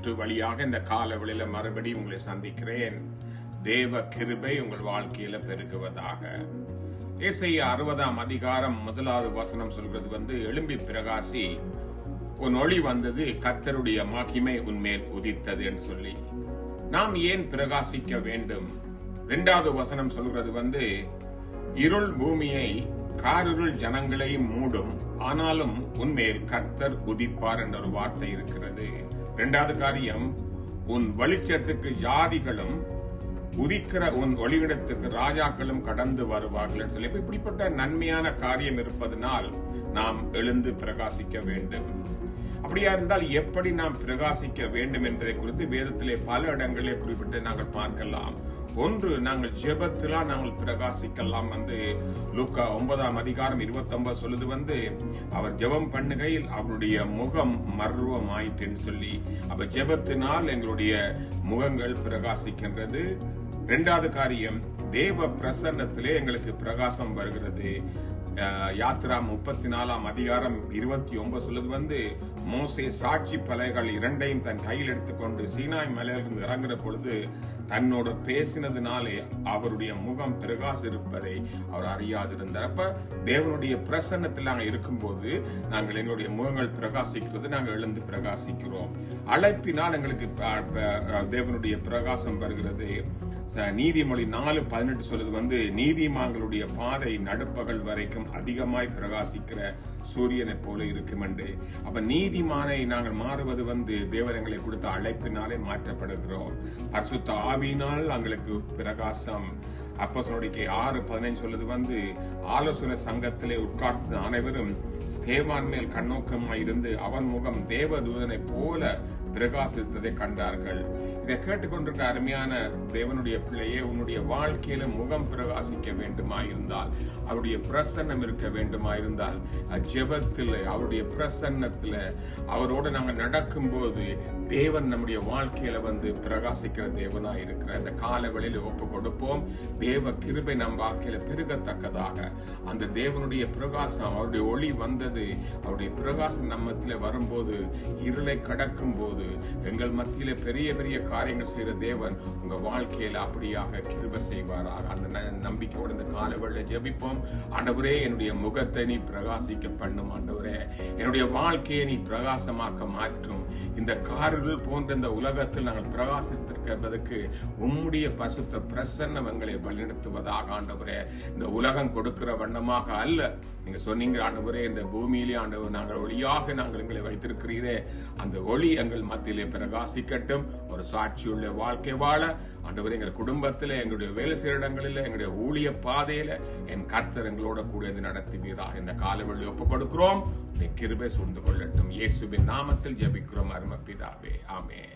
சுற்று வழியாக இந்த காலவெளியில மறுபடியும் உங்களை சந்திக்கிறேன். தேவ கிருபை உங்கள் வாழ்க்கையில பெருகுவதாக. ஏசாயா 60ஆம் அதிகாரம் 1வது வசனம் சொல்றது எழும்பி பிரகாசி, உன் ஒளி வந்தது, கர்த்தருடைய மகிமை உன்மேல் உதித்தது என்று சொல்லி. நாம் ஏன் பிரகாசிக்க வேண்டும்? 2வது வசனம் சொல்றது இருள் பூமியை, காரிருள் ஜனங்களை மூடும், ஆனாலும் உன்மேல் கர்த்தர் உதிப்பார் என்ற ஒரு வார்த்தை இருக்கிறது. 2வது காரியம், உன் வெளிச்சத்துக்கு ஜாதிகளும் உதிக்கிற உன் ஒளியிடத்துக்கு ராஜாக்களும் கடந்து வருவார்கள் என்று சொல்லி. இப்படிப்பட்ட நன்மையான காரியம் இருப்பதனால் நாம் எழுந்து பிரகாசிக்க வேண்டும். அப்படியா இருந்தால் எப்படி நாம் பிரகாசிக்க வேண்டும் என்பதை குறித்து வேதத்திலே பல இடங்களிலே குறிப்பிட்டு நாங்கள் பார்க்கலாம். ஒன்று, நாங்கள் ஜெபத்திலா நாங்கள் பிரகாசிக்கலாம். லூக்கா 9ஆம் அதிகாரம் 29 சொல்லுது அவர் ஜெபம் பண்ணுகையில் அவருடைய முகம் மர்வம் ஆயிட்டுன்னு சொல்லி. அப்ப ஜெபத்தினால் எங்களுடைய முகங்கள் பிரகாசிக்கின்றது. 2வது காரியம், தேவ பிரசன்னத்திலே எங்களுக்கு பிரகாசம் வருகிறது. யாத்ரா 34ஆம் அதிகாரம் 29 சொல்லுது மோசே சாட்சி பலகைகள் 2ஐயும் தன் கையில் எடுத்துக்கொண்டு சீனாய் மலையிலிருந்து இறங்குற பொழுது தன்னோடு பேசினதுனாலே அவருடைய முகம் பிரகாசிப்பதை அவர் அறியாதிருந்தார். அப்ப தேவனுடைய பிரசன்னத்தில் நாங்கள் இருக்கும்போது நாங்கள் எங்களுடைய முகங்கள் பிரகாசிக்கிறது, நாங்கள் எழுந்து பிரகாசிக்கிறோம். அழைப்பினால் எங்களுக்கு தேவனுடைய பிரகாசம் வருகிறது. நீதிமொழி 4:18 சொல்லுது நீதிமான்களுடைய பாதை நடுப்பகல் வரைக்கும் அதிகமாய் பிரகாசிக்கிற சூரியனை போல இருக்கும் என்று. அப்ப நீதிமானை நாங்கள் மாறுவது தேவன் எங்களை கொடுத்த அழைப்பினாலே மாற்றப்படுகிறோம். பரிசுத்த ஆவியினால் எங்களுக்கு பிரகாசம். அப்போஸ்தலர் 6:15 சொல்லுது ஆலோசனை சங்கத்திலே உட்கார்ந்த அனைவரும் ஸ்தேவான் மேல் கண்ணோக்கமாய் இருந்து அவன் முகம் தேவதூதனை போல பிரகாசித்ததை கண்டார்கள். இதை கேட்டுக்கொண்டிருக்க அருமையான தேவனுடைய பிள்ளையே, உன்னுடைய வாழ்க்கையில முகம் பிரகாசிக்க வேண்டுமாயிருந்தால், அவருடைய பிரசன்னம் இருக்க வேண்டுமாயிருந்தால், ஜெபத்தில் அவருடைய பிரசன்னத்துல அவரோடு நாங்கள் நடக்கும் போது தேவன் நம்முடைய வாழ்க்கையில பிரகாசிக்கிற தேவனாய் இருக்கிற அந்த கால வேளையில ஒப்பு கொடுப்போம். தேவ கிருபை நம் வாழ்க்கையில பெருகத்தக்கதாக அந்த தேவனுடைய பிரகாசம், அவருடைய ஒளி வந்தது, அவருடைய பிரகாசம் நம்மத்தில வரும்போது, இருளை கடக்கும் போது எங்கள் மத்தியில பெரிய பெரிய காரியங்கள் செய்யற தேவன் உங்க வாழ்க்கையில அப்படியாக கிருபை செய்வாராக. அந்த நம்பிக்கையோட இந்த காலவெளியில ஜெபிப்போம். ஆண்டவரே, என்னுடைய முகத்தை நீ பிரகாசிக்க பண்ணும். ஆண்டவரே, என்னுடைய வாழ்க்கையை நீ பிரகாசமாக்க மாற்றும். இந்த காரிருள் போன்ற இந்த உலகத்தில் நாங்கள் பிரகாசித்திருக்கிறதுக்கு உம்முடைய பசுத்த பிரசன்னம் எங்களை வழிநடத்துவதாக. ஆண்டவரே, இந்த உலகம் கொடுக்கிற வண்ணமாக அல்ல, நீங்க சொன்னீங்க ஆண்டவரே, இந்த பூமியிலே ஆண்டவர் நாங்கள் ஒளியாக நாங்கள் எங்களை வைத்திருக்கிறீரே, அந்த ஒளி எங்கள் மத்தியிலே பிரகாசிக்கட்டும். ஒரு சாட்சியுள்ள வாழ்க்கை வாழ ஆண்டவரே, எங்கள் குடும்பத்தில, எங்களுடைய வேலை செய்கிற இடங்களில், எங்களுடைய ஊழிய பாதையில என் கர்த்தர் எங்களோட கூட நடத்துவீராக. இந்த காலவெளியை ஒப்புக் கொடுக்கிறோம். கிருபை சூழ்ந்து கொள்ளட்டும். இயேசுவின் நாமத்தில் ஜெபிக்கிறோம் அருமை பிதாவே, ஆமென்.